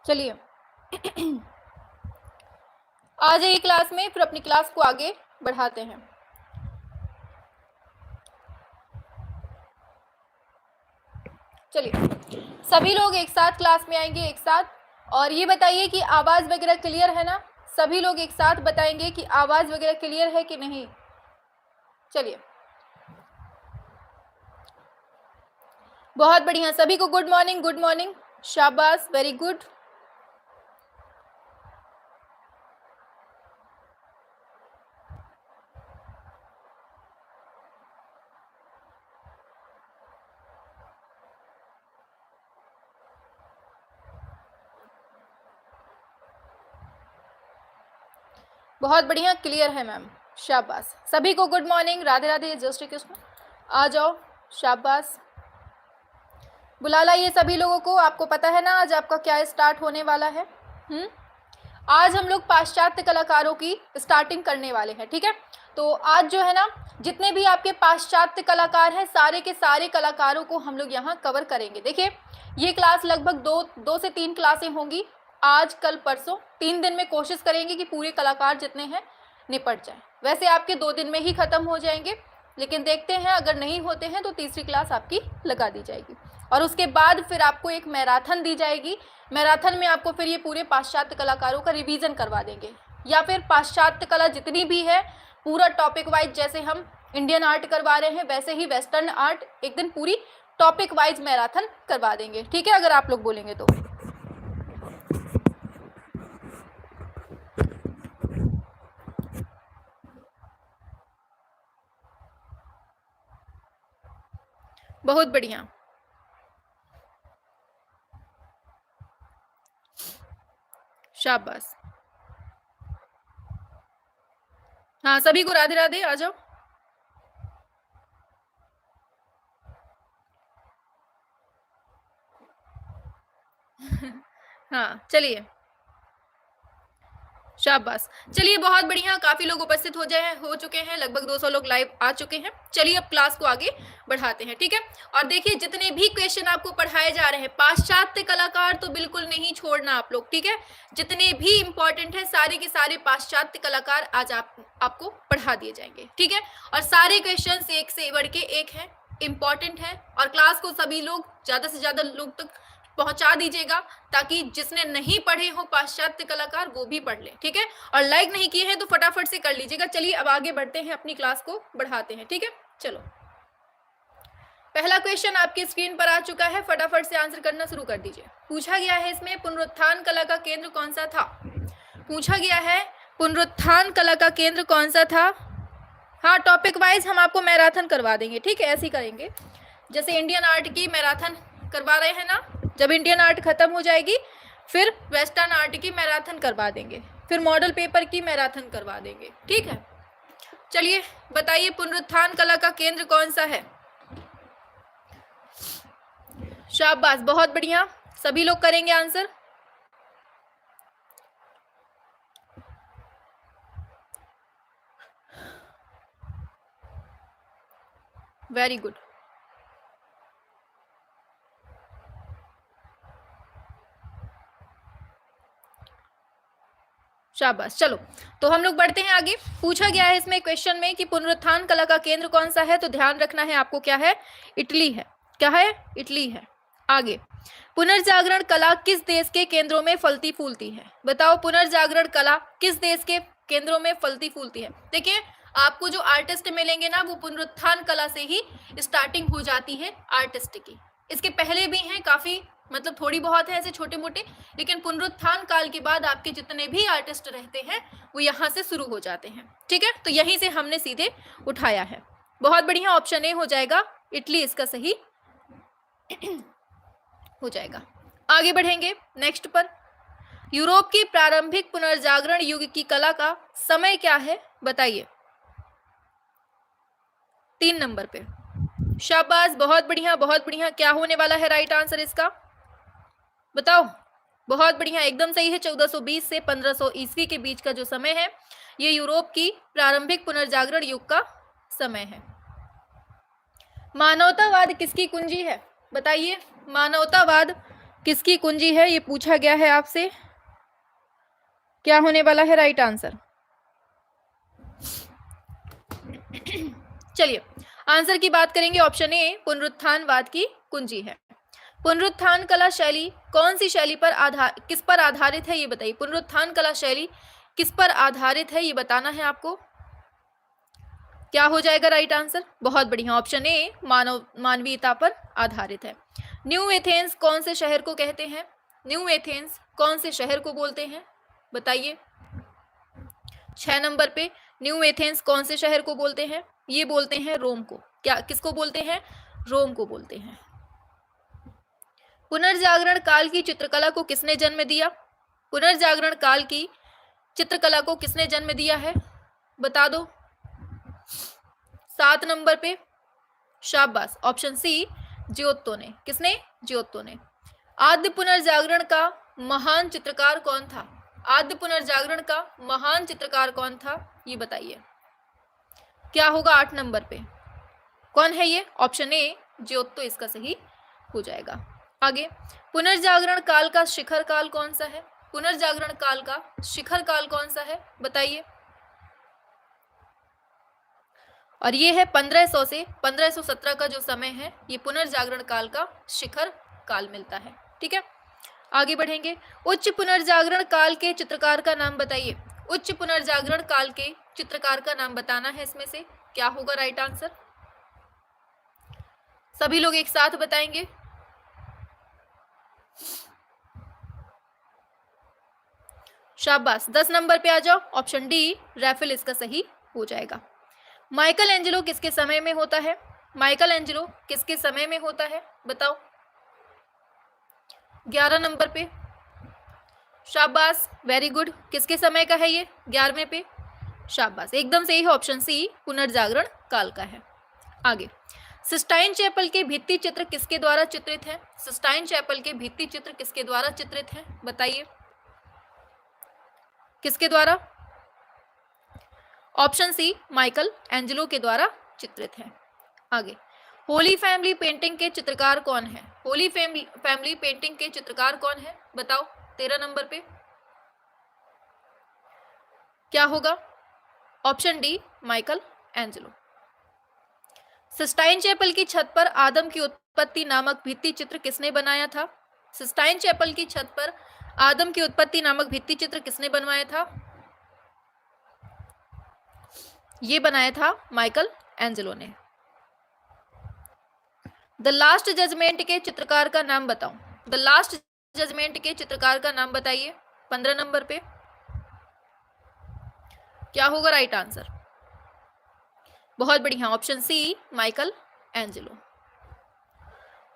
चलिए आ जाइए क्लास में, फिर अपनी क्लास को आगे बढ़ाते हैं। चलिए सभी लोग एक साथ क्लास में आएंगे एक साथ, और ये बताइए कि आवाज वगैरह क्लियर है ना। सभी लोग एक साथ बताएंगे कि आवाज वगैरह क्लियर है कि नहीं। चलिए बहुत बढ़िया, सभी को गुड मॉर्निंग, गुड मॉर्निंग, शाबाश, वेरी गुड। बहुत बढ़िया, क्लियर है मैम, शाबाश। सभी को गुड मॉर्निंग, राधे राधे, जय श्री कृष्ण। आ जाओ, शाबाश। बुला लाइए सभी लोगों को। आपको पता है ना आज आपका क्या स्टार्ट होने वाला है। आज हम लोग पाश्चात्य कलाकारों की स्टार्टिंग करने वाले हैं, ठीक है। तो आज जो है ना, जितने भी आपके पाश्चात्य कलाकार हैं, सारे के सारे कलाकारों को हम लोग यहाँ कवर करेंगे। देखिए ये क्लास लगभग दो से तीन क्लासें होंगी, आज कल परसों, 3 दिन में कोशिश करेंगे कि पूरे कलाकार जितने हैं निपट जाए। वैसे आपके 2 दिन में ही खत्म हो जाएंगे, लेकिन देखते हैं अगर नहीं होते हैं तो तीसरी क्लास आपकी लगा दी जाएगी, और उसके बाद फिर आपको एक मैराथन दी जाएगी। मैराथन में आपको फिर ये पूरे पाश्चात्य कलाकारों का रिवीजन करवा देंगे, या फिर पाश्चात्य कला जितनी भी है पूरा टॉपिक वाइज, जैसे हम इंडियन आर्ट करवा रहे हैं वैसे ही वेस्टर्न आर्ट एक दिन पूरी टॉपिक वाइज मैराथन करवा देंगे, ठीक है, अगर आप लोग बोलेंगे तो। बहुत बढ़िया, शाबाश। हाँ सभी को राधे राधे, आ जाओ। हाँ चलिए, शाबाश। चलिए बहुत बढ़िया, काफी लोग उपस्थित हो चुके हैं, लगभग 200 लोग लाइव आ चुके हैं। चलिए अब क्लास को आगे बढ़ाते हैं, ठीक है। और देखिए जितने भी क्वेश्चन आपको पढ़ाए जा रहे हैं, पाश्चात्य कलाकार तो बिल्कुल नहीं छोड़ना आप लोग, ठीक है। जितने भी इंपॉर्टेंट है सारे के सारे पाश्चात्य कलाकार आज आपको पढ़ा दिए जाएंगे, ठीक है। और सारे क्वेश्चन एक से बढ़ के एक है, इंपॉर्टेंट है, और क्लास को सभी लोग ज्यादा से ज्यादा लोग तक पहुंचा दीजिएगा, ताकि जिसने नहीं पढ़े हो पाश्चात्य कलाकार वो भी पढ़ ले, ठीक है। और लाइक नहीं किए हैं तो फटाफट से कर लीजिएगा। चलिए अब आगे बढ़ते हैं, अपनी क्लास को बढ़ाते हैं, ठीक है। चलो पहला क्वेश्चन आपकी स्क्रीन पर आ चुका है, फटाफट से आंसर करना शुरू कर दीजिए। पूछा गया है इसमें पुनरुत्थान कला का केंद्र कौन सा था। पूछा गया है पुनरुत्थान कला का केंद्र कौन सा था। हाँ टॉपिक वाइज हम आपको मैराथन करवा देंगे, ठीक है, ऐसे ही करेंगे जैसे इंडियन आर्ट की मैराथन करवा रहे हैं ना। जब इंडियन आर्ट खत्म हो जाएगी फिर वेस्टर्न आर्ट की मैराथन करवा देंगे, फिर मॉडल पेपर की मैराथन करवा देंगे, ठीक है। चलिए बताइए पुनरुत्थान कला का केंद्र कौन सा है। शाबाश, बहुत बढ़िया, सभी लोग करेंगे आंसर। वेरी गुड, शाबाश। चलो तो हम लोग बढ़ते हैं आगे। पूछा गया है इसमें क्वेश्चन में कि पुनरुत्थान कला का केंद्र कौन सा है, तो ध्यान रखना है आपको, क्या है, इटली है। क्या है, इटली है। आगे, पुनर्जागरण कला किस देश के केंद्रों में फलती फूलती है। बताओ पुनर्जागरण कला किस देश के केंद्रों में फलती फूलती है। देखिए आपको जो आर्टिस्ट मिलेंगे ना वो पुनरुत्थान कला से ही स्टार्टिंग हो जाती है आर्टिस्ट की। इसके पहले भी हैं काफी, मतलब थोड़ी बहुत है ऐसे छोटे मोटे, लेकिन पुनरुत्थान काल के बाद आपके जितने भी आर्टिस्ट रहते हैं वो यहाँ से शुरू हो जाते हैं, ठीक है। तो यहीं से हमने सीधे उठाया है। बहुत बढ़िया, ऑप्शन ए हो जाएगा, इटली इसका सही हो जाएगा। आगे बढ़ेंगे नेक्स्ट पर। यूरोप की प्रारंभिक पुनर्जागरण युग की कला का समय क्या है, बताइए। 3 नंबर पे, शाबाश, बहुत बढ़िया बहुत बढ़िया। क्या होने वाला है राइट आंसर इसका, बताओ। बहुत बढ़िया, एकदम सही है। 1420 से 1500 ईस्वी के बीच का जो समय है ये यूरोप की प्रारंभिक पुनर्जागरण युग का समय है। मानवतावाद किसकी कुंजी है, बताइए। मानवतावाद किसकी कुंजी है, ये पूछा गया है आपसे। क्या होने वाला है राइट आंसर? चलिए आंसर की बात करेंगे। ऑप्शन ए पुनरुत्थानवाद की कुंजी है। पुनरुत्थान कला शैली कौन सी शैली पर किस पर आधारित है, ये बताइए। पुनरुत्थान कला शैली किस पर आधारित है, ये बताना है आपको। क्या हो जाएगा राइट आंसर? बहुत बढ़िया, ऑप्शन ए मानवीयता पर आधारित है। न्यू एथेंस कौन से शहर को कहते हैं? न्यू एथेंस कौन से शहर को बोलते हैं, बताइए। 6 नंबर पे न्यू एथेंस कौन से शहर को बोलते हैं? ये बोलते हैं रोम को। क्या किसको बोलते हैं? रोम को बोलते हैं। पुनर्जागरण काल की चित्रकला को किसने जन्म दिया? पुनर्जागरण काल की चित्रकला को किसने जन्म दिया है, बता दो। 7 नंबर पे शाबाश, ऑप्शन सी जियोत्तो ने। किसने? जियोत्तो ने। आद्य पुनर्जागरण का महान चित्रकार कौन था? आद्य पुनर्जागरण का महान चित्रकार कौन था, ये बताइए। क्या होगा 8 नंबर पे? कौन है ये? ऑप्शन ए जियोत्तो इसका सही हो जाएगा। आगे, पुनर्जागरण काल का शिखर काल कौन सा है? पुनर्जागरण काल का शिखर काल कौन सा है, बताइए। और ये है 1500 से 1517 का जो समय है, ये पुनर्जागरण काल का शिखर काल मिलता है। ठीक है, आगे बढ़ेंगे। उच्च पुनर्जागरण काल के चित्रकार का नाम बताइए। उच्च पुनर्जागरण काल के चित्रकार का नाम बताना है इसमें से। क्या होगा राइट आंसर? सभी लोग एक साथ बताएंगे। शाबाश, 10 नंबर पे आ जाओ। ऑप्शन डी रैफेल इसका सही हो जाएगा। माइकल एंजेलो किसके समय में होता है? माइकल एंजेलो किसके समय में होता है, बताओ। 11 नंबर पे। शाबाश, वेरी गुड। किसके समय का है ये? 11वें पे। शाबाश, एकदम सही है, ऑप्शन सी पुनर्जागरण काल का है। आगे, सिस्टाइन चैपल के भित्ति चित्र किसके द्वारा चित्रित है? सिस्टाइन चैपल के भित्ति चित्र किसके द्वारा चित्रित है, बताइए। किसके द्वारा? ऑप्शन सी माइकल एंजेलो के द्वारा चित्रित है। आगे, होली फैमिली पेंटिंग के चित्रकार कौन है? होली फैमिली पेंटिंग के चित्रकार कौन है, बताओ। 13 नंबर पे क्या होगा? Option D Michelangelo. Sistine Chapel की छत पर आदम की उत्पत्ति नामक भित्ति चित्र किसने बनाया था? सिस्टाइन चैपल की छत पर आदम की उत्पत्ति नामक भित्ति चित्र किसने बनवाया था? ये बनाया था माइकल एंजेलो ने। द लास्ट जजमेंट के चित्रकार का नाम बताओ। द लास्ट जजमेंट के चित्रकार का नाम बताइए। 15 नंबर पे क्या होगा राइट आंसर? बहुत बढ़िया, option C Michelangelo.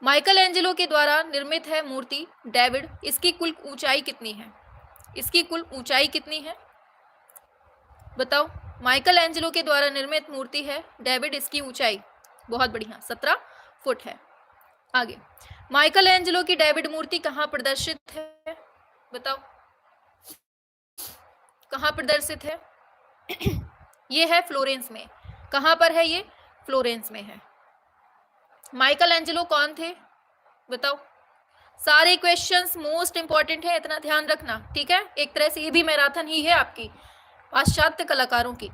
Michelangelo के द्वारा निर्मित है मूर्ति डेविड, इसकी कुल ऊंचाई कितनी है? इसकी कुल ऊंचाई कितनी है, बताओ। माइकल एंजेलो के द्वारा निर्मित मूर्ति है डेविड, इसकी ऊंचाई बहुत बढ़िया 17 फुट है। आगे, माइकल एंजेलो की डेविड मूर्ति कहाँ प्रदर्शित है, बताओ। कहाँ प्रदर्शित है? ये है फ्लोरेंस में। कहाँ पर है ये? फ्लोरेंस में है। माइकल एंजेलो कौन थे, बताओ। सारे क्वेश्चंस मोस्ट इंपॉर्टेंट है, इतना ध्यान रखना, ठीक है। एक तरह से ये भी मैराथन ही है आपकी पाश्चात्य कलाकारों की।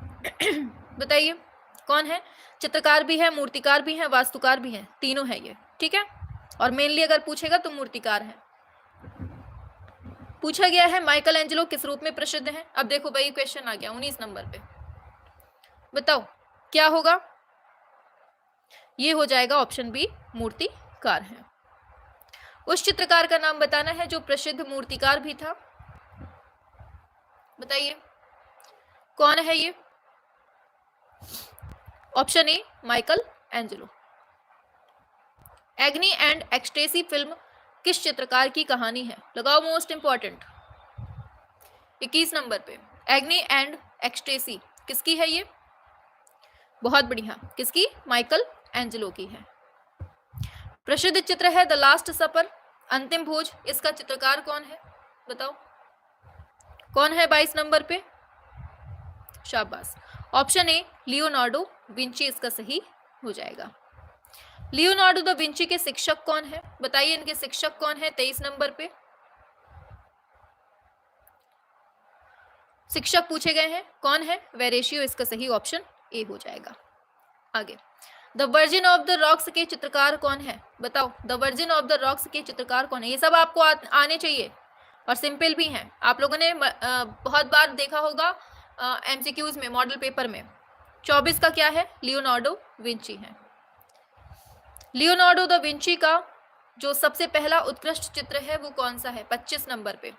बताइए कौन है? चित्रकार भी है, मूर्तिकार भी है, वास्तुकार भी है, तीनों है ये, ठीक है। और मेनली अगर पूछेगा तो मूर्तिकार है। पूछा गया है माइकल एंजेलो किस रूप में प्रसिद्ध है। अब देखो भाई क्वेश्चन आ गया 19 नंबर पे, बताओ क्या होगा। ये हो जाएगा ऑप्शन बी मूर्तिकार है। उस चित्रकार का नाम बताना है जो प्रसिद्ध मूर्तिकार भी था, बताइए कौन है ये। Option A Michael Angelo. एग्नी and ecstasy film किस चित्रकार की कहानी है, लगाओ मोस्ट इंपॉर्टेंट। 21 नंबर पे एग्नी एंड एक्सटेसी किसकी है ये? बहुत बढ़िया, किसकी? माइकल एंजेलो की है। प्रसिद्ध चित्र है द लास्ट सपर, अंतिम भोज, इसका चित्रकार कौन है, बताओ कौन है 22 नंबर पे। शाबाश, ऑप्शन ए लियोनार्डो विंची इसका सही हो जाएगा। लियोनार्डो दा विंची के शिक्षक कौन है? बताइए इनके शिक्षक कौन है 23 नंबर पे। शिक्षक पूछे गए हैं, कौन है? वेरेशियो, इसका सही ऑप्शन ए हो जाएगा। आगे, the virgin of the rocks के चित्रकार कौन है? बताओ, the virgin of the rocks के चित्रकार कौन है? ये सब आपको आने चाहिए और सिंपल भी हैं। आप लोगों ने बहुत बार देखा होगा एमसीक्यूज में, मॉडल पेपर में। 24 का क्या है? लियोनार्डो विंची है। लियोनार्डो द विंची का जो सबसे पहला उत्कृष्ट चित्र है वो कौन सा है? 25 नंबर पे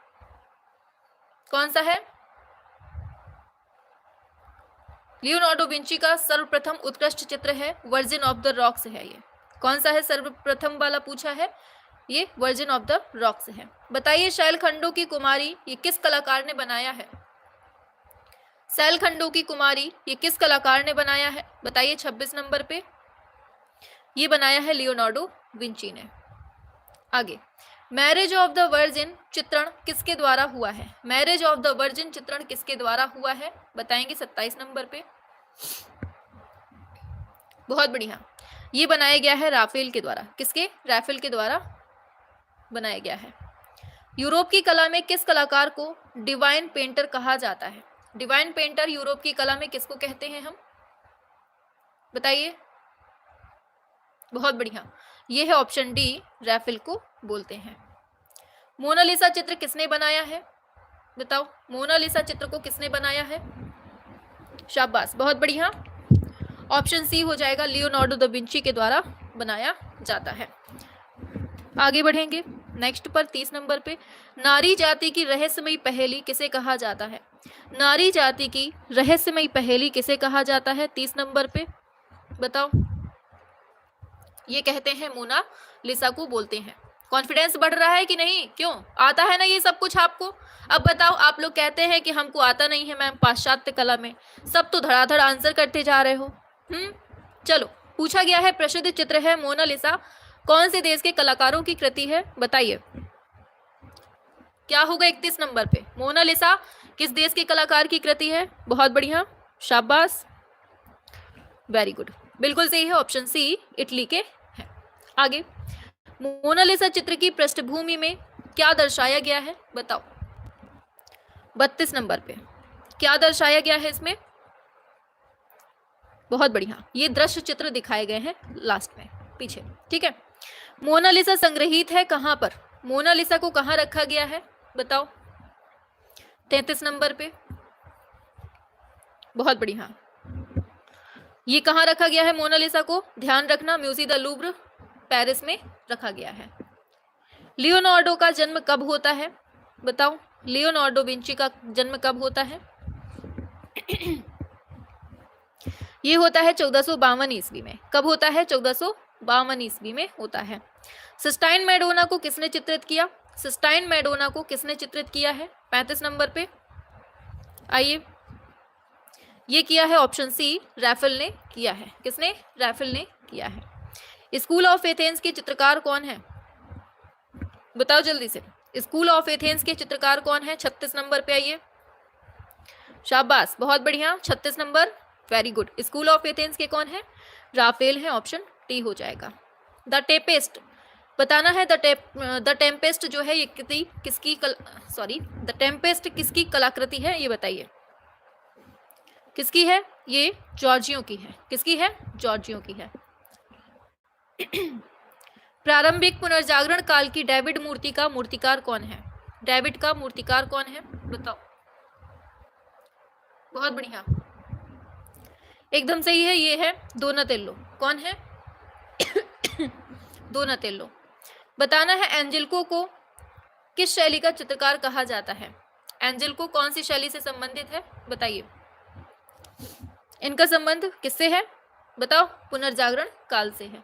कौन सा है? लियोनार्डो विंची का सर्वप्रथम उत्कृष्ट चित्र है वर्जिन ऑफ द रॉक्स है। ये कौन सा है? सर्वप्रथम वाला पूछा है, ये वर्जिन ऑफ द रॉक्स है। बताइए, शैलखंडों की कुमारी ये किस कलाकार ने बनाया है? शैलखंडों की कुमारी ये किस कलाकार ने बनाया है? बताइए 26 नंबर पे। ये बनाया है लियोनार्डो विंची ने। आगे, मैरिज ऑफ द वर्जिन चित्रण किसके द्वारा हुआ है? मैरिज ऑफ द वर्जिन चित्रण किसके द्वारा हुआ है? बताएंगे 27 नंबर पे। बहुत बढ़िया, ये बनाया गया है राफेल के द्वारा। किसके? राफेल के द्वारा बनाया गया है। यूरोप की कला में किस कलाकार को डिवाइन पेंटर कहा जाता है? डिवाइन पेंटर यूरोप की कला में किसको कहते हैं हम? बताइए। बहुत बढ़िया, ये है ऑप्शन डी, राफेल को बोलते हैं। मोनालिसा चित्र किसने बनाया है? बताओ, मोनालिसा चित्र को किसने बनाया है? शाबाश, बहुत बढ़िया, ऑप्शन सी हो जाएगा, लियोनार्डो द विंची के द्वारा बनाया जाता है। आगे बढ़ेंगे नेक्स्ट पर 30 नंबर पे। नारी जाति की रहस्यमयी पहेली किसे कहा जाता है? नारी जाति की रहस्यमयी पहेली किसे कहा जाता है? 30 नंबर पे बताओ। ये कहते हैं मोनालिसा को बोलते हैं। कॉन्फिडेंस बढ़ रहा है कि नहीं? क्यों? आता है ना ये सब कुछ आपको। अब बताओ, आप लोग कहते हैं कि हमको आता नहीं है मैम पाश्चात्य कला में, सब तो धड़ाधड़ आंसर करते जा रहे हो। चलो, पूछा गया है प्रसिद्ध चित्र है मोनालिसा कौन से देश के कलाकारों की कृति है? बताइए क्या होगा 31 नंबर पे। मोनालिसा किस देश के कलाकार की कृति है? बहुत बढ़िया, शाबाश, वेरी गुड, बिल्कुल सही है, ऑप्शन सी, इटली के है। आगे, मोनालिसा चित्र की पृष्ठभूमि में क्या दर्शाया गया है? बताओ 32 नंबर पे क्या दर्शाया गया है इसमें? बहुत बढ़िया, ये दृश्य चित्र दिखाए गए हैं लास्ट में पीछे, ठीक है। मोनालिसा संग्रहित है कहां पर? मोनालिसा को कहां रखा गया है? बताओ 33 नंबर पे। बहुत बढ़िया, ये कहां रखा गया है मोनालिसा को? ध्यान रखना, म्यूजियम द लूव्र पेरिस में रखा गया है। लियोनार्डो का जन्म कब होता है? बताओ, लियोनार्डो विंची का जन्म कब होता है? ये होता है 1452 ईस्वी में। कब होता है? 1452 ईस्वी में होता है। सिस्टाइन मैडोना को किसने चित्रित किया? सिस्टाइन मैडोना को किसने चित्रित किया है? 35 नंबर पे आइए। ये किया है ऑप्शन सी, राफेल ने किया है। किसने? राफेल ने किया है। स्कूल ऑफ एथेंस के चित्रकार कौन है? बताओ जल्दी से, स्कूल ऑफ एथेंस के चित्रकार कौन है? 36 नंबर पे आइए, शाबाश, बहुत बढ़िया, 36 number, very good. School of Athens के कौन है? राफेल है, ऑप्शन टी हो जाएगा। द टेम्पेस्ट बताना है। द टेम्पेस्ट जो है ये द टेम्पेस्ट किसकी कलाकृति है? ये बताइए किसकी है? ये जॉर्जियो की है। किसकी है? जॉर्जियो की है। प्रारंभिक पुनर्जागरण काल की डेविड मूर्ति का मूर्तिकार कौन है? डेविड का मूर्तिकार कौन है? बताओ। बहुत बढ़िया, एकदम सही है, ये है दोनातेल्लो। कौन है? दोनातेल्लो। बताना है एंजेलिको को किस शैली का चित्रकार कहा जाता है? एंजेलिको कौन सी शैली से संबंधित है? बताइए, इनका संबंध किससे है? बताओ। पुनर्जागरण काल से है।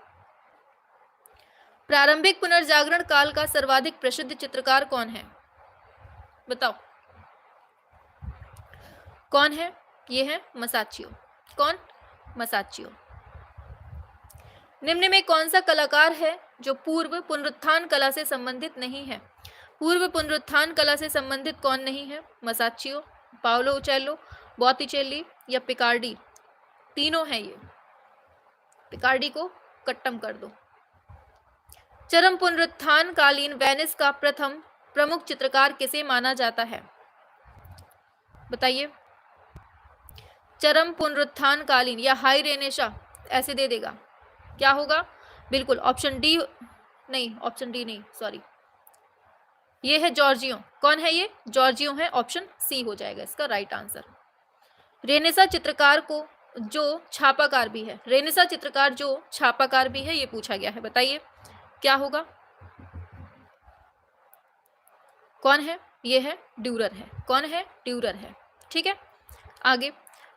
प्रारंभिक पुनर्जागरण काल का सर्वाधिक प्रसिद्ध चित्रकार कौन है? बताओ कौन है? ये है मसाचियो। कौन? मसाचियो। निम्न में कौन सा कलाकार है जो पूर्व पुनरुत्थान कला से संबंधित नहीं है? पूर्व पुनरुत्थान कला से संबंधित कौन नहीं है? मसाचियो, पाओलो उचेलो, बॉटिचेली या पिकार्डी? तीनों हैं ये। पिकार्डी को कट्टम कर दो, चरम पुनरुत्थान कालीन वेनिस का प्रथम प्रमुख चित्रकार किसे माना जाता है? बताइए। चरम पुनरुत्थान कालीन या हाई रेनेशा ऐसे दे देगा, क्या होगा? बिल्कुल ऑप्शन डी, नहीं ऑप्शन डी नहीं, सॉरी, ये है जॉर्जियो। कौन है ये? जॉर्जियो है, ऑप्शन सी हो जाएगा इसका राइट आंसर। रेनेसा चित्रकार को जो छापाकार भी है, रेनेसा चित्रकार जो छापाकार भी है, ये पूछा गया है, बताइए क्या होगा? कौन है? ये है ड्यूरर है। कौन है? ड्यूरर है। ठीक है, आगे।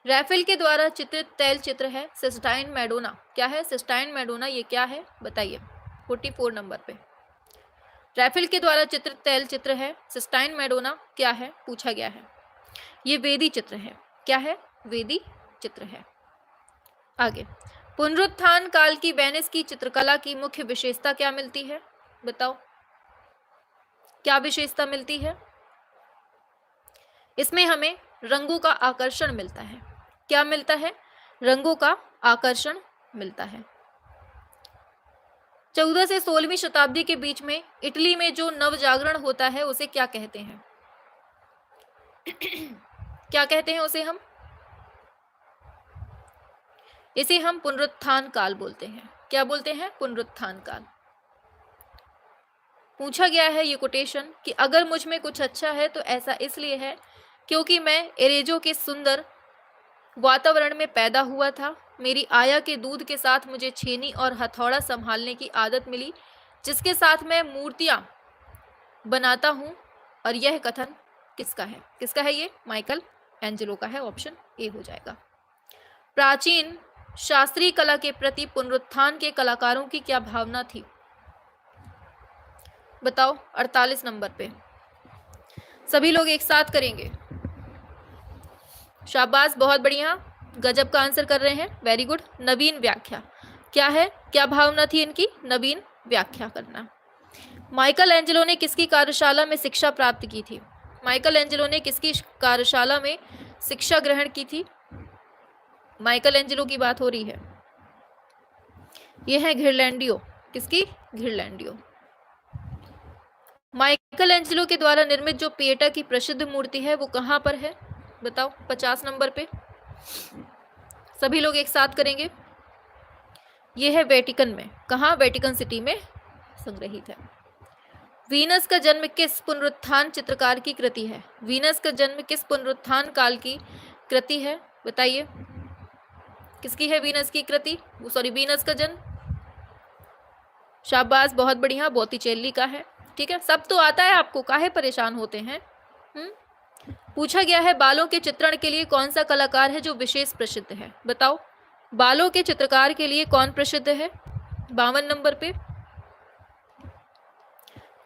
रैफेल के द्वारा चित्रित तैल चित्र है सिस्टाइन मैडोना। क्या है? सिस्टाइन मैडोना, ये क्या है बताइए? 44 नंबर पे रैफेल के द्वारा चित्रित तैल चित्र है सिस्टाइन मैडोना, क्या है पूछा गया है? ये वेदी चित्र है। क्या है? वेदी चित्र है। आगे, पुनरुत्थान काल की वेनिस की चित्रकला की मुख्य विशेषता क्या मिलती है? बताओ क्या विशेषता मिलती है? इसमें हमें रंगों का आकर्षण मिलता है। क्या मिलता है? रंगों का आकर्षण मिलता है। 14 से 16वीं शताब्दी के बीच में इटली में जो नवजागरण होता है उसे क्या कहते हैं? क्या कहते हैं उसे हम? इसे हम पुनरुत्थान काल बोलते हैं। क्या बोलते हैं? पुनरुत्थान काल। पूछा गया है ये कोटेशन कि अगर मुझ में कुछ अच्छा है तो ऐसा इसलिए है क्योंकि मैं एरेजो के सुंदर वातावरण में पैदा हुआ था। मेरी आया के दूध के साथ मुझे छेनी और हथौड़ा संभालने की आदत मिली, जिसके साथ मैं मूर्तियां बनाता हूं। और यह कथन किसका है? किसका है ये? माइकल एंजेलो का है, ऑप्शन ए हो जाएगा। प्राचीन शास्त्रीय कला के प्रति पुनरुत्थान के कलाकारों की क्या भावना थी? बताओ 48 नंबर पे सभी लोग एक साथ करेंगे। शाबाश, बहुत बढ़िया, गजब का आंसर कर रहे हैं, वेरी गुड। नवीन व्याख्या क्या है? क्या भावना थी इनकी? नवीन व्याख्या करना। माइकल एंजेलो ने किसकी कार्यशाला में शिक्षा प्राप्त की थी? माइकल एंजेलो ने किसकी कार्यशाला में शिक्षा ग्रहण की थी? माइकल एंजेलो की बात हो रही है। यह है घिरलैंडियो। किसकी? घिरलैंडियो। माइकल एंजेलो के द्वारा निर्मित जो पिएटा की प्रसिद्ध मूर्ति है वो कहाँ पर है? बताओ 50 नंबर पे सभी लोग एक साथ करेंगे। यह है वेटिकन में। कहाँ? वेटिकन सिटी में संग्रहित है। वीनस का जन्म किस पुनरुत्थान चित्रकार की कृति है? वीनस का जन्म किस पुनरुत्थान काल की कृति है? बताइए किसकी है वीनस की कृति? सॉरी, वीनस का जन्म। शाबाश, बहुत बढ़िया, बोटिचेल्ली का है। ठीक है, सब तो आता है आपको, काहे परेशान होते हैं? पूछा गया है बालों के चित्रण के लिए कौन सा कलाकार है जो विशेष प्रसिद्ध है? बताओ बालों के चित्रकार के लिए कौन प्रसिद्ध है? 52 नंबर पे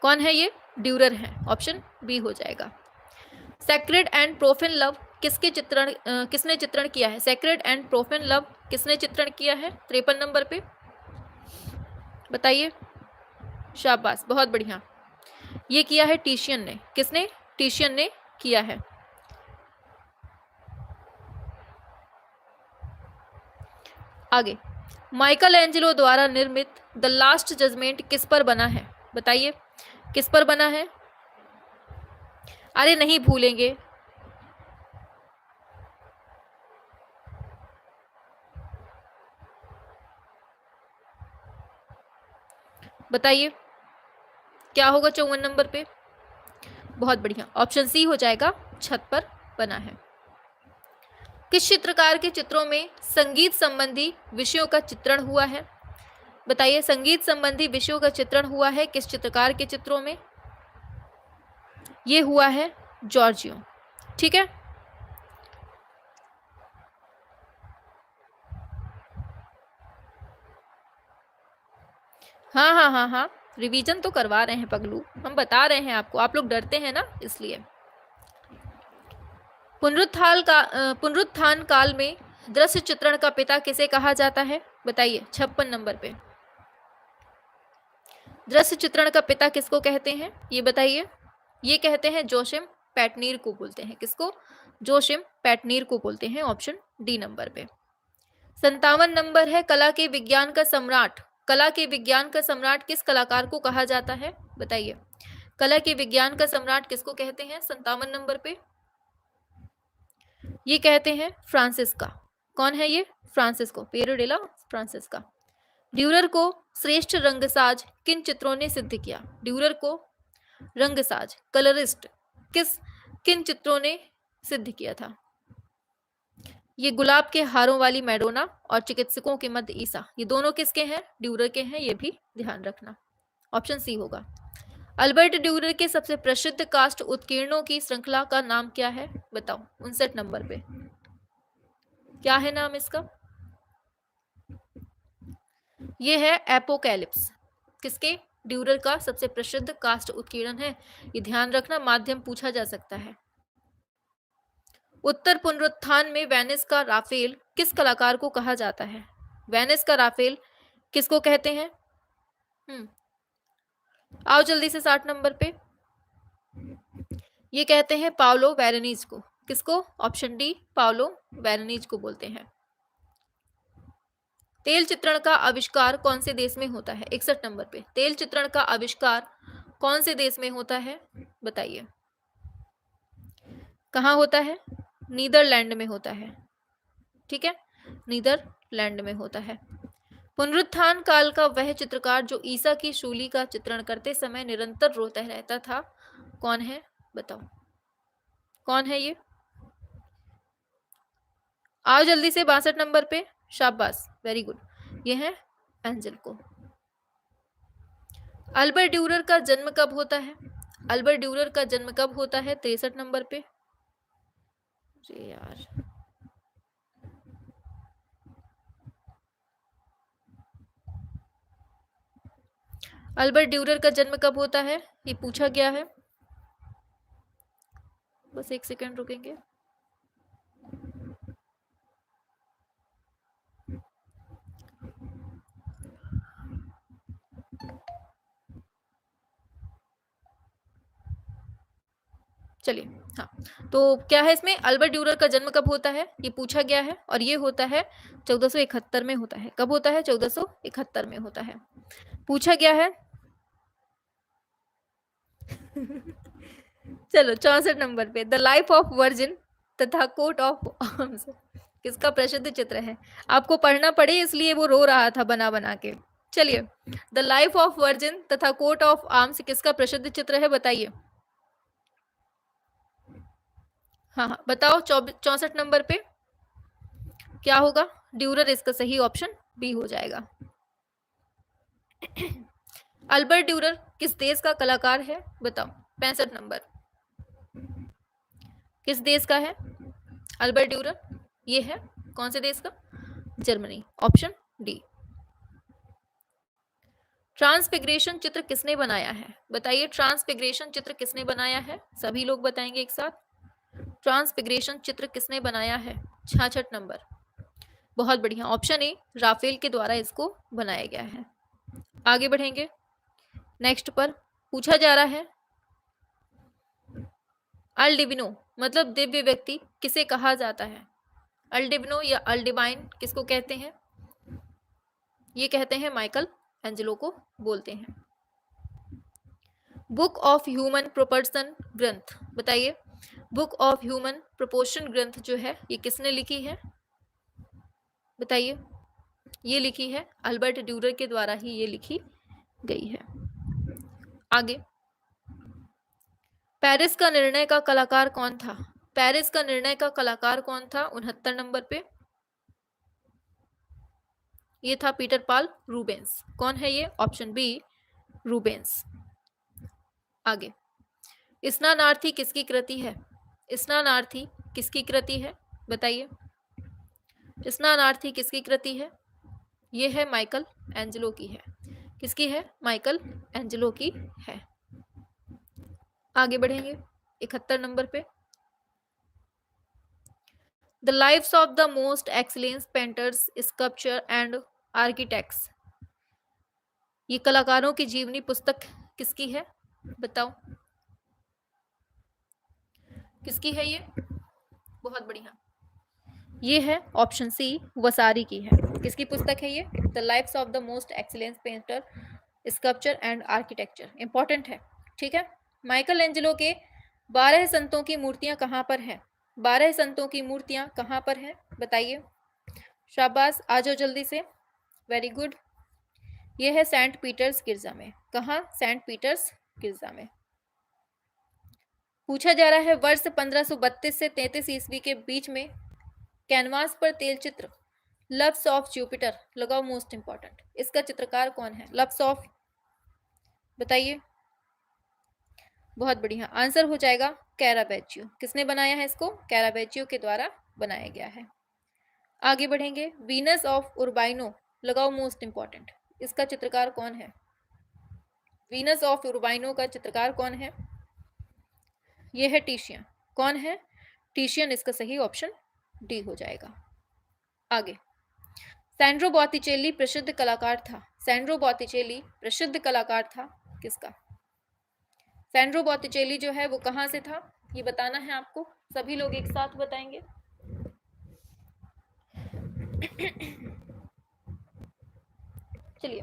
कौन है ये? ड्यूरर है, ऑप्शन बी हो जाएगा। सेक्रेड एंड प्रोफेन लव किसने चित्रण किया है? सेक्रेड एंड प्रोफेन लव किसने चित्रण किया है? 53 नंबर पे बताइए। शाबाश, बहुत बढ़िया, ये किया है टिशियन ने। किसने? टिशियन ने किया है। आगे, माइकल एंजेलो द्वारा निर्मित द लास्ट जजमेंट किस पर बना है? बताइए किस पर बना है? अरे नहीं भूलेंगे, बताइए क्या होगा 54 नंबर पे? बहुत बढ़िया, ऑप्शन सी हो जाएगा, छत पर बना है। किस चित्रकार के चित्रों में संगीत संबंधी विषयों का चित्रण हुआ है? बताइए संगीत संबंधी विषयों का चित्रण हुआ है किस चित्रकार के चित्रों में? ये हुआ है जॉर्जियो। ठीक है, हाँ हाँ हाँ हाँ, रिवीजन तो करवा रहे हैं पगलू, हम बता रहे हैं आपको, आप लोग डरते हैं ना इसलिए। पुनरुत्थान काल में दृश्य चित्रण का पिता किसे कहा जाता है? बताइए 56 नंबर पे दृश्य चित्रण का पिता किसको कहते हैं? ये बताइए। ये कहते हैं जोसिम पैटनीर को बोलते हैं। किसको? जोसिम पैटनीर को बोलते हैं, ऑप्शन डी नंबर पे। 57 नंबर है कला के विज्ञान का सम्राट कला के विज्ञान का सम्राट किस कलाकार को कहा जाता है? बताइए। कला के विज्ञान का सम्राट किसको कहते हैं? 57 नंबर पे ये कहते हैं फ्रांसिस्का। कौन है ये? Francisco, Piero della Francesca. Dürer को श्रेष्ठ रंगसाज किन चित्रों ने सिद्ध किया? ड्यूरर को रंगसाज, कलरिस्ट किन चित्रों ने सिद्ध किया था? ये गुलाब के हारों वाली मैडोना और चिकित्सकों के मध्य ईसा, ये दोनों किसके हैं? ड्यूरर के हैं, ये भी ध्यान रखना। ऑप्शन सी होगा। अल्बर्ट ड्यूरर के सबसे प्रसिद्ध कास्ट उत्कीर्णों की श्रृंखला का नाम क्या है? बताओ। 59 नंबर पे क्या है नाम इसका? ये है एपोकैलिप्स। किसके? ड्यूरर का सबसे प्रसिद्ध कास्ट उत्कीर्णन है, ये ध्यान रखना, माध्यम पूछा जा सकता है। उत्तर पुनरुत्थान में वेनिस का राफेल किस कलाकार को कहा जाता है? वेनिस का राफेल किसको कहते हैं? आओ जल्दी से 60 नंबर पे। ये कहते हैं पाओलो वेरोनीज को। किसको? ऑप्शन डी, पाओलो वेरोनीज को बोलते हैं। तेल चित्रण का आविष्कार कौन से देश में होता है? 61 नंबर पे तेल चित्रण का आविष्कार कौन से देश में होता है? बताइए। कहाँ होता है? नीदरलैंड में होता है। ठीक है, नीदरलैंड में होता है। पुनरुत्थान काल का वह चित्रकार जो ईसा की शूली का चित्रण करते समय निरंतर रोता रहता था, कौन है? बताओ कौन है ये? आओ जल्दी से 62 नंबर पे। शाबाश, वेरी गुड, ये है एंजल को। अल्बर्ट ड्यूरर का जन्म कब होता है? अल्बर्ट ड्यूरर का जन्म कब होता है? 63 नंबर पे। यार अल्बर्ट ड्यूरर का जन्म कब होता है, ये पूछा गया है। बस एक सेकंड रुकेंगे। चलिए, हाँ, तो क्या है इसमें? अल्बर्ट ड्यूरर का जन्म कब होता है, ये पूछा गया है, और ये होता है 1471 में होता है। कब होता है? 1471 में होता है, पूछा गया है। चलो 64 नंबर पे द लाइफ ऑफ वर्जिन तथा कोट ऑफ आर्म्स किसका प्रसिद्ध चित्र है? आपको पढ़ना पड़े इसलिए वो रो रहा था बना बना के। चलिए, द लाइफ ऑफ वर्जिन तथा कोट ऑफ आर्म्स किसका प्रसिद्ध चित्र है? बताइए। हाँ, बताओ। 64 नंबर पे क्या होगा? ड्यूरर, इसका सही ऑप्शन बी हो जाएगा। अल्बर्ट ड्यूरर किस देश का कलाकार है? बताओ। 65 नंबर किस देश का है अल्बर्ट ड्यूरर? ये है कौन से देश का? Germany, option D. ट्रांसफिगरेशन चित्र किसने बनाया है? बताइए, ट्रांसफिगरेशन चित्र किसने बनाया है? सभी लोग बताएंगे एक साथ। ट्रांसफिगरेशन चित्र किसने बनाया है? 66 नंबर, बहुत बढ़िया, ऑप्शन ए, राफेल के द्वारा इसको बनाया गया है। आगे बढ़ेंगे, नेक्स्ट पर पूछा जा रहा है अल्डिविनो मतलब दिव्य व्यक्ति किसे कहा जाता है? अल्डिविनो या अल्डिवाइन किसको कहते हैं? ये कहते हैं माइकल एंजेलो को बोलते हैं। बुक ऑफ ह्यूमन प्रोपोर्शन ग्रंथ, बताइए। बुक ऑफ ह्यूमन प्रोपोर्शन ग्रंथ जो है ये किसने लिखी है? बताइए। ये लिखी है अल्बर्ट ड्यूरर के द्वारा ही ये लिखी गई है। आगे, पेरिस का निर्णय का कलाकार कौन था? पेरिस का निर्णय का कलाकार कौन था? 69 नंबर पे ये था पीटर पाल रूबेंस। कौन है ये? Option B, Rubens. आगे, स्नानार्थी किसकी कृति है? स्नानार्थी किसकी कृति है? बताइए। स्नानार्थी किसकी कृति है? ये है माइकल एंजेलो की है। किसकी है? माइकल एंजेलो की है। आगे बढ़ेंगे 71 नंबर पे। The lives of the most excellence painters sculpture and architects, ये कलाकारों की जीवनी पुस्तक किसकी है? बताओ किसकी है ये? बहुत बढ़िया, ये है ऑप्शन सी, वसारी की है। किसकी पुस्तक है ये? The lifes of the most excellence painter, sculpture and architecture. Important है, ठीक है। माइकल एंजेलो के 12 संतों की मूर्तियां कहाँ पर हैं? 12 संतों की मूर्तियां कहाँ पर हैं बताइए। शाबाश, आ जाओ जल्दी से, वेरी गुड। ये है सेंट पीटर्स गिरजा में। कहाँ? सेंट पीटर्स गिरजा में। पूछा जा रहा है वर्ष 1532 से 33 ईस्वी के बीच में कैनवास पर तेल चित्र लव्स ऑफ जुपिटर, लगाओ मोस्ट इंपॉर्टेंट, इसका चित्रकार कौन है? लव्स ऑफ, बताइए। बहुत बढ़िया, आंसर हो जाएगा कैरावेचियो। किसने बनाया है इसको? कैरावेचियो के द्वारा बनाया गया है। आगे बढ़ेंगे, वीनस ऑफ उर्बाइनो, लगाओ मोस्ट इंपॉर्टेंट, इसका चित्रकार कौन है? वीनस ऑफ उर्बाइनो का चित्रकार कौन है? यह है टिशियन। कौन है? टिशियन, इसका सही ऑप्शन डी हो जाएगा। आगे, सैंड्रो बॉटिचेली प्रसिद्ध कलाकार था। सैंड्रो बॉटिचेली प्रसिद्ध कलाकार था किसका? सैंड्रो बॉटिचेली जो है वो कहाँ से था, ये बताना है आपको। सभी लोग एक साथ बताएंगे। चलिए,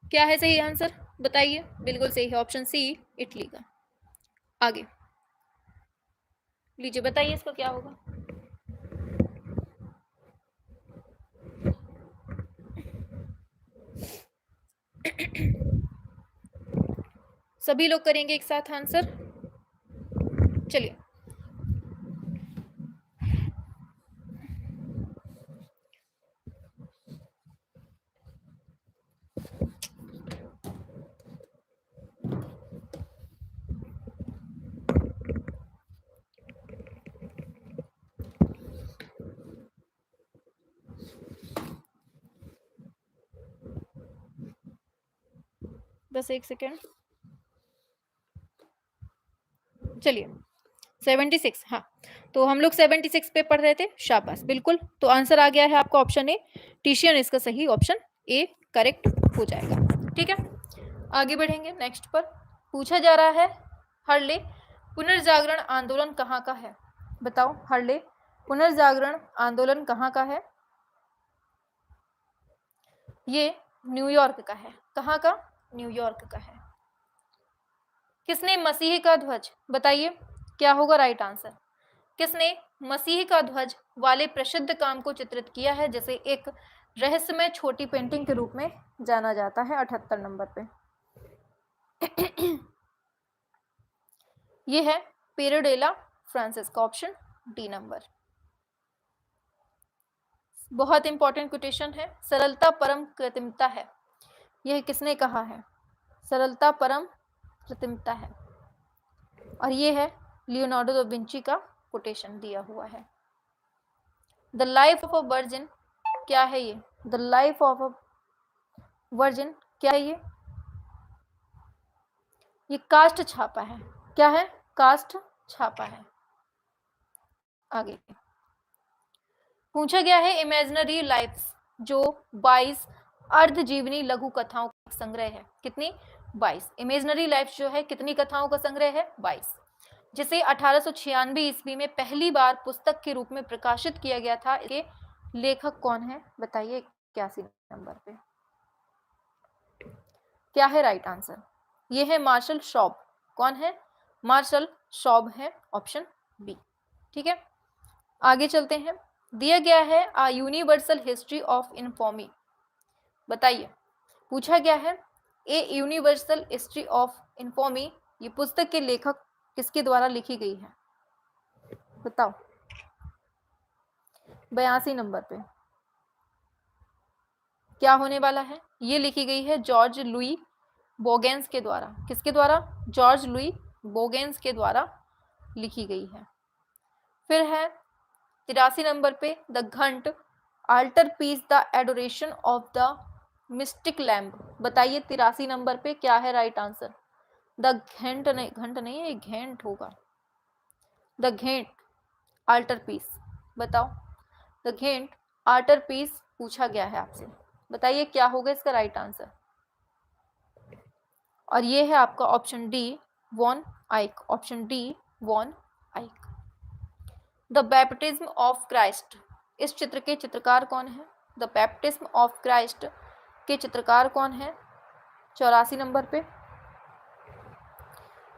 क्या है सही आंसर बताइए। बिल्कुल सही है, ऑप्शन सी, इटली का। आगे लीजिए, बताइए इसको क्या होगा। सभी लोग करेंगे एक साथ आंसर। चलिए, बस एक सेकेंड। चलिए, 76, हाँ, तो हम लोग 76 पे पढ़ रहे थे। शाबाश, बिल्कुल। तो आंसर आ गया है आपका ऑप्शन ए, टिशियन, इसका सही ऑप्शन ए करेक्ट हो जाएगा। ठीक है, आगे बढ़ेंगे। नेक्स्ट पर पूछा जा रहा है हर्ले पुनर्जागरण आंदोलन कहाँ का है? बताओ, हर्ले पुनर्जागरण आंदोलन कहाँ का है? ये न्यूयॉर्क का है। कहाँ का? न्यूयॉर्क का है। किसने मसीह का ध्वज, बताइए क्या होगा राइट आंसर। किसने मसीह का ध्वज वाले प्रसिद्ध काम को चित्रित किया है, जिसे एक रहस्यमय छोटी पेंटिंग के रूप में जाना जाता है? 78 नंबर पे ये है पेरोडेला फ्रांसिस का, ऑप्शन डी नंबर। बहुत इंपॉर्टेंट कोटेशन है, सरलता परम कृत्रिमता है। यह किसने कहा है? सरलता परम कृत्रिमता है, और ये है लियोनार्डो दा विंची का कोटेशन दिया हुआ है। The life of a virgin, क्या है ये? The life of a virgin क्या है ये कास्ट छापा है। क्या है? कास्ट छापा है। आगे पूछा गया है इमेजिनरी लाइफ्स, जो 22 अर्ध जीवनी लघु कथाओं का संग्रह है। कितनी? 22। इमेजिनरी लाइफ्स जो है कितनी कथाओं का संग्रह है? 22, जिसे 1896 ईस्वी में पहली बार पुस्तक के रूप में प्रकाशित किया गया था। इसके लेखक कौन है बताइए। 81 नंबर पे क्या है राइट आंसर? ये है मार्शल शॉब। कौन है? मार्शल शॉब है, ऑप्शन बी। ठीक है, आगे चलते हैं। दिया गया है आ यूनिवर्सल हिस्ट्री ऑफ इन्फॉर्मी, बताइए। पूछा गया है ए यूनिवर्सल हिस्ट्री ऑफ इन्फॉर्मी, ये पुस्तक के लेखक किसके द्वारा लिखी गई है? बताओ। 82 नंबर पे क्या होने वाला है? ये लिखी गई है जॉर्ज लुई बोगेंस के द्वारा। किसके द्वारा? जॉर्ज लुई बोगेंस के द्वारा लिखी गई है। फिर है 83 नंबर पे the Ghent altarpiece the adoration of the mystic lamb, बताइए 83 नंबर पे क्या है राइट आंसर? द घंट नहीं, घंट नहीं है, घेंट होगा। द घेंट आल्टर पीस, बताओ। द घेंट आल्टर पीस पूछा गया है आपसे, बताइए क्या होगा इसका राइट आंसर। और ये है आपका ऑप्शन डी, वॉन आइक, ऑप्शन डी, वॉन आइक। द बैप्टिज्म ऑफ क्राइस्ट, इस चित्र के चित्रकार कौन है? द बैप्टिज्म ऑफ क्राइस्ट के चित्रकार कौन है? 84 नंबर पे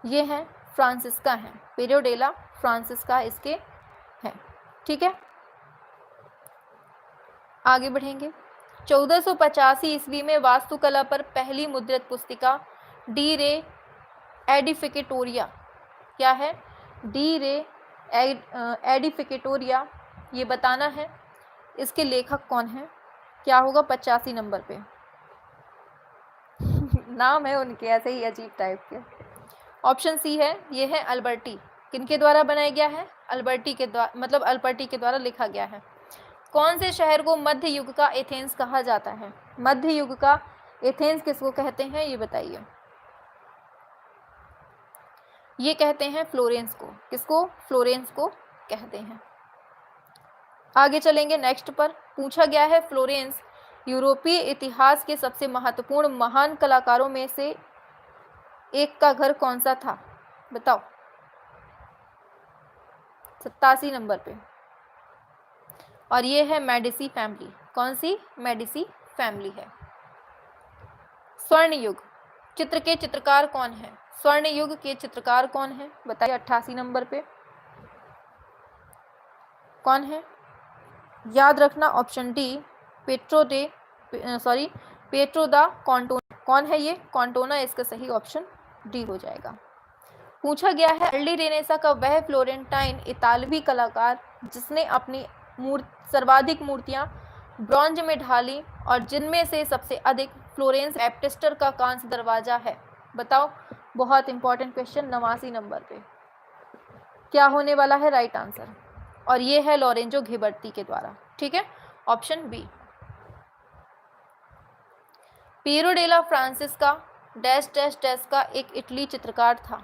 ये हैं फ्रांसिस्का हैं, पेरो डेला फ्रांसिस्का इसके हैं। ठीक है, आगे बढ़ेंगे। 1485 ईस्वी में वास्तुकला पर पहली मुद्रित पुस्तिका डी रे एडिफिकेटोरिया, क्या है? डी रे एडिफिकेटोरिया, ये बताना है। इसके लेखक कौन है? क्या होगा? 85 नंबर पे नाम है उनके ऐसे ही अजीब टाइप के। ऑप्शन सी है, ये है अल्बर्टी। किनके द्वारा बनाया गया है? अल्बर्टी के द्वारा, मतलब अल्बर्टी के द्वारा लिखा गया है। कौन से शहर को मध्य युग का एथेंस कहा जाता है? मध्य युग का एथेंस किसको कहते हैं, ये बताइए। ये कहते हैं फ्लोरेंस को। किसको? फ्लोरेंस को कहते हैं। आगे चलेंगे नेक्स्ट पर। पूछा गया है फ्लोरेंस यूरोपीय इतिहास के सबसे महत्वपूर्ण महान कलाकारों में से एक का घर कौन सा था? बताओ। 87 नंबर पे, और ये है मेडिसी फैमिली। कौन सी? मेडिसी फैमिली है। स्वर्ण युग चित्र के चित्रकार कौन है? स्वर्ण युग के चित्रकार कौन है? बताइए। 88 नंबर पे कौन है? याद रखना ऑप्शन डी, पेट्रो दा कॉन्टोना। कौन है ये? कॉन्टोना इसका सही ऑप्शन डी हो जाएगा। पूछा गया है अर्ली रेनेसा का वह फ्लोरेंटाइन इतालवी कलाकार जिसने अपनी सर्वाधिक मूर्तियां ब्रॉन्ज में ढाली और जिनमें से सबसे अधिक फ्लोरेंस बैप्टिस्टर का कांस्य दरवाजा है। बताओ। बहुत इंपॉर्टेंट क्वेश्चन। 89 नंबर पे क्या होने वाला है राइट आंसर? और ये है लोरेंजो घिबर्ती के द्वारा। ठीक है, option B. Piro della Francesca dash dash dash का एक इटली चित्रकार था।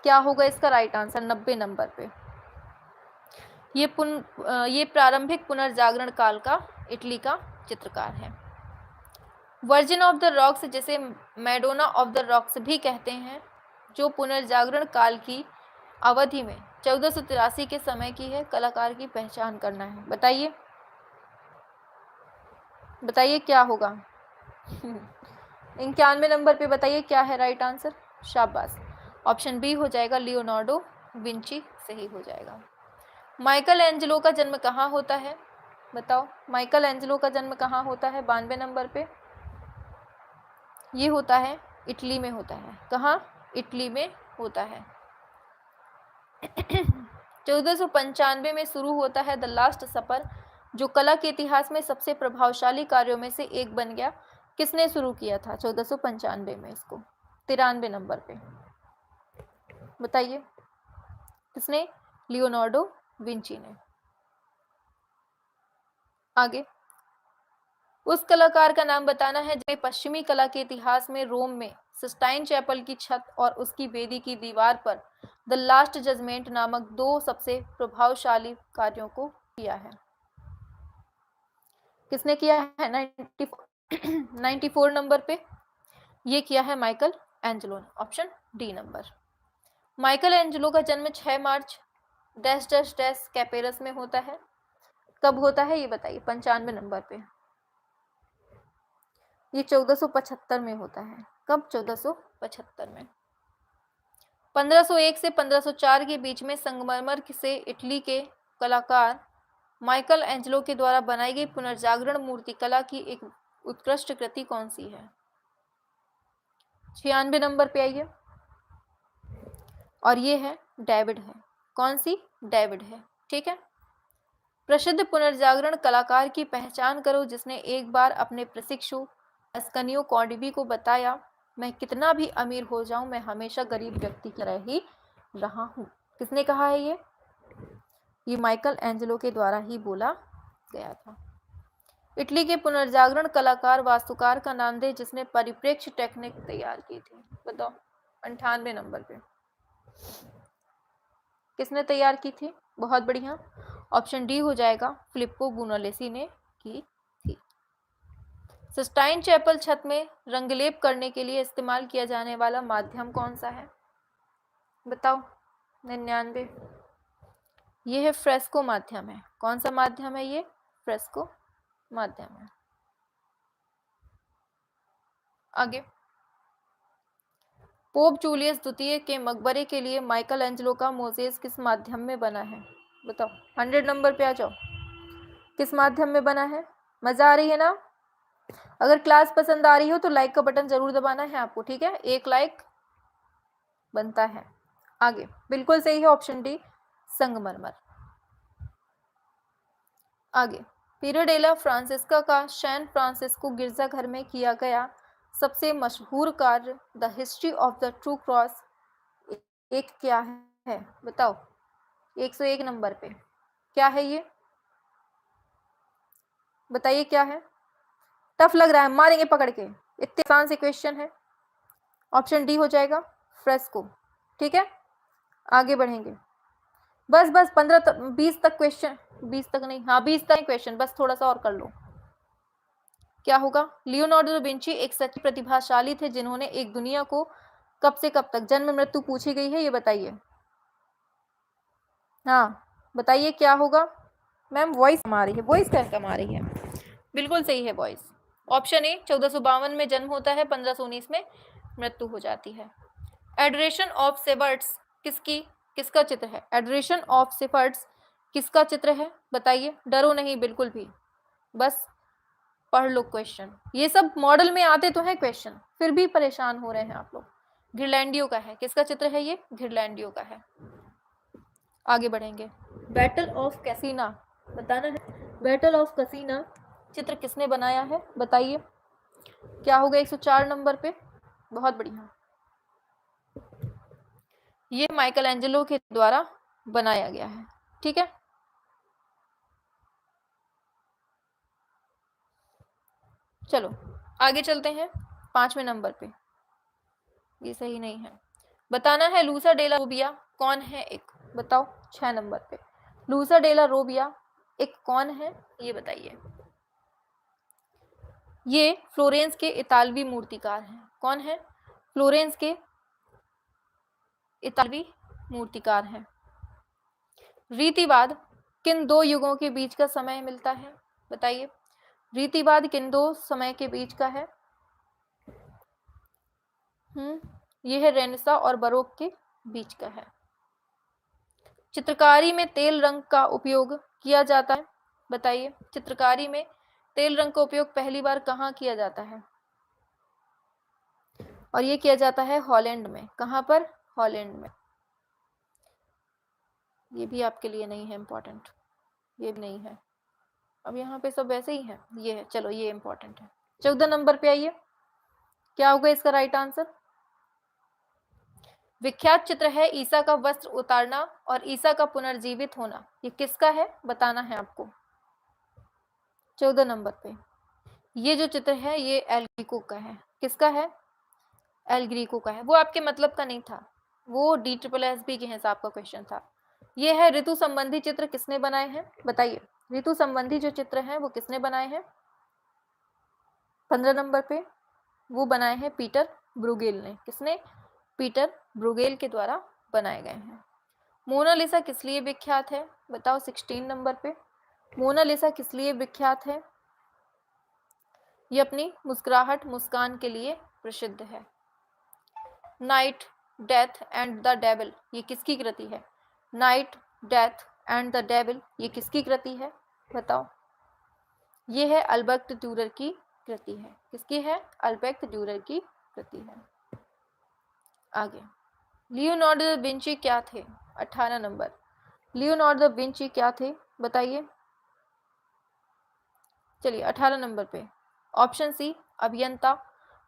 क्या होगा इसका राइट आंसर? 90 नंबर पे। ये प्रारंभिक पुनर्जागरण काल का इटली का चित्रकार है। वर्जिन ऑफ द रॉक्स, जिसे मैडोना ऑफ द रॉक्स भी कहते हैं, जो पुनर्जागरण काल की अवधि में 1483 के समय की है, कलाकार की पहचान करना है। बताइए बताइए क्या होगा? 91 नंबर पे बताइए क्या है राइट आंसर? शाबाश, ऑप्शन बी हो जाएगा, लियोनार्डो विंची सही हो जाएगा। माइकल एंजेलो का जन्म कहाँ होता है? बताओ। माइकल एंजेलो का जन्म कहाँ होता है? 92 नंबर पे ये होता है इटली में होता है। कहाँ? इटली में होता है। 1495 में शुरू होता है द लास्ट सपर, जो कला के इतिहास में सबसे प्रभावशाली कार्यों में से एक बन गया। किसने शुरू किया था 1495 में इसको? 93 नंबर पे बताइए किसने? लियोनार्डो विंची ने। आगे उस कलाकार का नाम बताना है जिसने पश्चिमी कला के इतिहास में रोम में सिस्टाइन चैपल की छत और उसकी वेदी की दीवार पर द लास्ट जजमेंट नामक दो सबसे प्रभावशाली कार्यों को किया है। किसने किया है? 94 नंबर पे ये किया है माइकल एंजेलो ने। Option D number. Michael Angelo का जन्म 6 मार्च डैश डैश डैश कैपेरस में होता है। कब होता है ये बताइए? 95 नंबर पे। ये 1475 में होता है। कब? 1475 में। 1501 से 1504 के बीच में संगमरमर से इटली के कलाकार माइकल एंजेलो के द्वारा बनाई गई पुनर्जागरण मूर्ति कला की एक उत्कृष्ट कृति कौन सी है? 96 नंबर पे आइए, और ये है डेविड है। कौन सी? डेविड है। ठीक है। प्रसिद्ध पुनर्जागरण कलाकार की पहचान करो जिसने एक बार अपने प्रशिक्षु अस्कनियो कॉर्डिबी को बताया, मैं कितना भी अमीर हो जाऊं, मैं हमेशा गरीब व्यक्ति की तरह ही रहा हूं। किसने कहा है ये माइकल एंजेलो के द्वारा ही बोला गया था। इटली के पुनर्जागरण कलाकार वास्तुकार का नाम दे जिसने परिप्रेक्ष्य टेक्निक तैयार की थी। बताओ। 98 नंबर पे किसने तैयार की थी? बहुत बढ़िया, ऑप्शन डी हो जाएगा, फिलिप्पो ब्रूनोलेसी ने की थी। सिस्टाइन चैपल छत में रंगलेप करने के लिए इस्तेमाल किया जाने वाला माध्यम कौन सा है? बताओ। 99 ये है फ्रेस्को माध्यम है। कौन सा माध्यम है ये? फ्रेस्को माध्यम है। आगे, पोप जूलियस द्वितीय के मकबरे के लिए माइकल एंजेलो का मोजेस किस माध्यम में बना है? बताओ, 100 नंबर पे आ जाओ। किस माध्यम में बना है? मजा आ रही है ना? अगर क्लास पसंद आ रही हो तो लाइक का बटन जरूर दबाना है आपको, ठीक है? 1 लाइक बनता है। आगे, बिल्कुल सही है ऑप्शन डी, संगमरमर। आगे, पीरो डेला फ्रांसिस्का का सैन फ्रांसिस्को गिरजाघर में किया गया सबसे मशहूर कार्य the history of the true cross एक क्या है? बताओ, 101 नंबर पे क्या है ये? बताइए क्या है? टफ लग रहा है? मारेंगे पकड़ के, इतने आसान से क्वेश्चन है। ऑप्शन डी हो जाएगा, फ्रेस्को। ठीक है, आगे बढ़ेंगे। बस बस 20 तक क्वेश्चन, 20 तक नहीं, हाँ 20 तक क्वेश्चन, बस थोड़ा सा और कर लो। क्या होगा? लियोनार्डो दा विंची एक सच्चे प्रतिभाशाली थे जिन्होंने एक दुनिया को कब से कब तक, जन्म मृत्यु पूछी गई है, ये बताइए। हाँ बताइए क्या होगा? मैम वॉइस कम आ रही है। वॉइस क्या कम आ रही है? बिल्कुल सही है वॉइस। ऑप्शन ए, 1452 में जन्म होता है, 1519 में मृत्यु हो जाती है। एडोरेशन ऑफ सेवर्ट्स किसका चित्र है? एडोरेशन ऑफ सेवर्ट्स किसका चित्र है? बताइए, डरो नहीं बिल्कुल भी, बस पढ़ लो क्वेश्चन। ये सब मॉडल में आते तो है क्वेश्चन, फिर भी परेशान हो रहे हैं आप लोग। घिरलैंडियो का है। किसका चित्र है ये? घिरलैंडियो का है। आगे बढ़ेंगे। बैटल ऑफ कैसीना बताना है। बैटल ऑफ कैसीना चित्र किसने बनाया है? बताइए क्या होगा? 104 नंबर पे। बहुत बढ़िया, ये माइकल एंजेलो के द्वारा बनाया गया है। ठीक है, चलो आगे चलते हैं 5वें नंबर पे। ये सही नहीं है। बताना है लूसा डेला रोबिया कौन है एक? बताओ 6 नंबर पे। लूसा डेला रोबिया एक कौन है, ये बताइए। ये फ्लोरेंस के इतालवी मूर्तिकार हैं। कौन है? फ्लोरेंस के इतालवी मूर्तिकार हैं। रीतिवाद किन दो युगों के बीच का समय मिलता है? बताइए, रीतिवाद किन दो समय के बीच का है? ये है रेनेसां और बरोक के बीच का है। चित्रकारी में तेल रंग का उपयोग किया जाता है। बताइए, चित्रकारी में तेल रंग का उपयोग पहली बार कहाँ किया जाता है? और ये किया जाता है हॉलैंड में। कहाँ पर? हॉलैंड में। ये भी आपके लिए नहीं है इंपॉर्टेंट, ये भी नहीं है। अब यहाँ पे सब वैसे ही है। ये है, चलो ये इंपॉर्टेंट है। 14 नंबर पे आइए, क्या होगा इसका राइट आंसर? विख्यात चित्र है ईसा का वस्त्र उतारना और ईसा का पुनर्जीवित होना। ये किसका है? बताना है आपको। 14 नंबर पे ये जो चित्र है ये एल ग्रीको का है। किसका है? एल ग्रीको का है। वो आपके मतलब का नहीं था, वो DSSB के हिसाब का क्वेश्चन था। ये है ऋतु संबंधी चित्र किसने बनाए हैं? बताइए, ऋतु संबंधी जो चित्र हैं वो किसने बनाए हैं? 15 नंबर पे वो बनाए हैं पीटर ब्रूगेल ने। किसने? पीटर ब्रूगेल के द्वारा बनाए गए हैं। मोनालिसा किस लिए विख्यात है? बताओ 16 नंबर पे। मोनालिसा किस लिए विख्यात है? ये अपनी मुस्कुराहट, मुस्कान के लिए प्रसिद्ध है। Night, death and the devil ये किसकी कृति है? Night, death and the devil ये किसकी कृति है? बताओ। ये है अल्बर्ट ड्यूरर की कृति है। किसकी है? अल्बर्ट ड्यूरर की कृति है। आगे, लियोनार्डो दा विंची क्या थे? 18 नंबर। लियोनार्डो दा विंची क्या थे? बताइए। चलिए 18 नंबर पे ऑप्शन सी, अभियंता,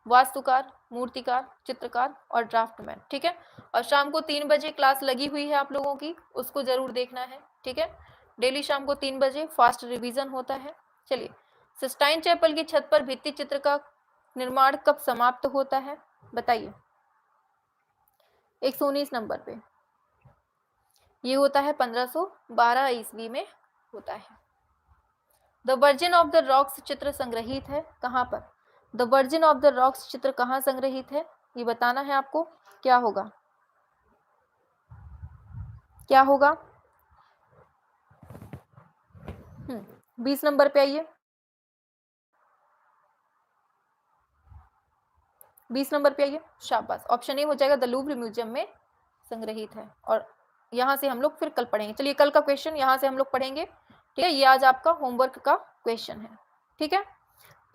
वास्तुकार, मूर्तिकार, चित्रकार और ड्राफ्टमैन। ठीक है, और शाम को 3 बजे क्लास लगी हुई है आप लोगों की, उसको जरूर देखना है। ठीक है, डेली शाम को 3 बजे फास्ट रिवीजन होता है। चलिए, सिस्टाइन चैपल की छत पर भित्ति चित्र का निर्माण कब समाप्त होता है? बताइए। 119 नंबर पे ये होता है 1512 ईस्वी में होता है। The virgin of the rocks चित्र संग्रहित है कहाँ पर? The virgin of the rocks चित्र कहाँ संग्रहित है, ये बताना है आपको। क्या होगा? क्या होगा? 20 नंबर पे आइए। 20 नंबर पे आइए, शाबाश। ऑप्शन ए हो जाएगा, द लूव्र म्यूजियम में संग्रहित है। और यहाँ से हम लोग फिर कल पढ़ेंगे। चलिए कल का क्वेश्चन यहाँ से हम लोग पढ़ेंगे, ठीक है। ये आज आपका होमवर्क का क्वेश्चन है, ठीक है।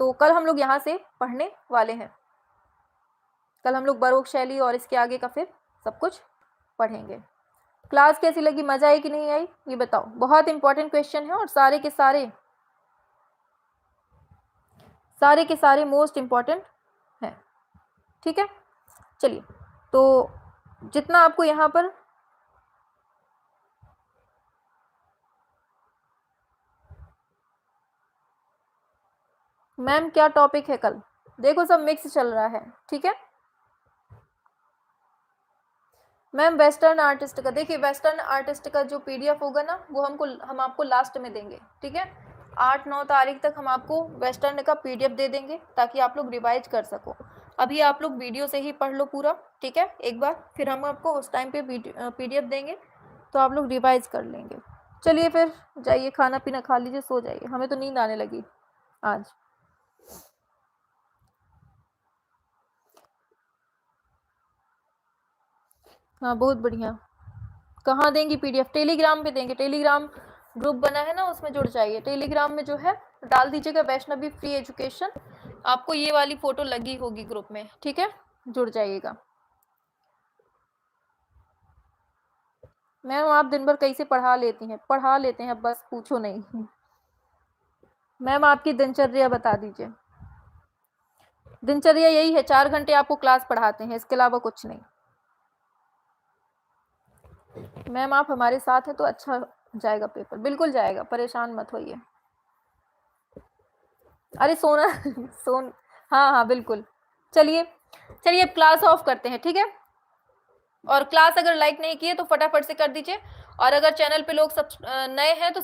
तो कल हम लोग यहाँ से पढ़ने वाले हैं। कल हम लोग बरोक शैली और इसके आगे का फिर सब कुछ पढ़ेंगे। क्लास कैसी लगी, मजा आई कि नहीं आई, ये बताओ। बहुत इंपॉर्टेंट क्वेश्चन है और सारे के सारे मोस्ट इंपॉर्टेंट हैं, ठीक है। चलिए, तो जितना आपको यहाँ पर मैम क्या टॉपिक है कल, देखो सब मिक्स चल रहा है, ठीक है। मैम वेस्टर्न आर्टिस्ट का, देखिए वेस्टर्न आर्टिस्ट का जो पीडीएफ होगा ना, वो हम आपको लास्ट में देंगे, ठीक है। 8-9 तारीख तक हम आपको वेस्टर्न का पीडीएफ दे देंगे ताकि आप लोग रिवाइज कर सको। अभी आप लोग वीडियो से ही पढ़ लो पूरा, ठीक है, एक बार, फिर हम आपको उस टाइम पे पीडीएफ देंगे तो आप लोग रिवाइज कर लेंगे। चलिए फिर जाइए, खाना पीना खा लीजिए, सो जाइए, हमें तो नींद आने लगी आज। हाँ बहुत बढ़िया। कहाँ देंगी पीडीएफ, टेलीग्राम पे देंगे। टेलीग्राम ग्रुप बना है ना, उसमें जुड़ जाइए। टेलीग्राम में जो है डाल दीजिएगा वैष्णवी फ्री एजुकेशन, आपको ये वाली फोटो लगी होगी ग्रुप में, ठीक है, जुड़ जाइएगा। मैम आप दिन भर कैसे पढ़ा लेती हैं, पढ़ा लेते हैं बस, पूछो नहीं। मैम आपकी दिनचर्या बता दीजिए। दिनचर्या यही है, 4 घंटे आपको क्लास पढ़ाते हैं, इसके अलावा कुछ नहीं। मैम आप हमारे साथ हैं तो अच्छा जाएगा पेपर, बिल्कुल जाएगा, परेशान मत होइए। अरे सोना सोन हाँ हाँ बिल्कुल। चलिए चलिए, अब क्लास ऑफ करते हैं, ठीक है। और क्लास अगर लाइक नहीं किए तो फटाफट से कर दीजिए। और अगर चैनल पे लोग सब नए हैं तो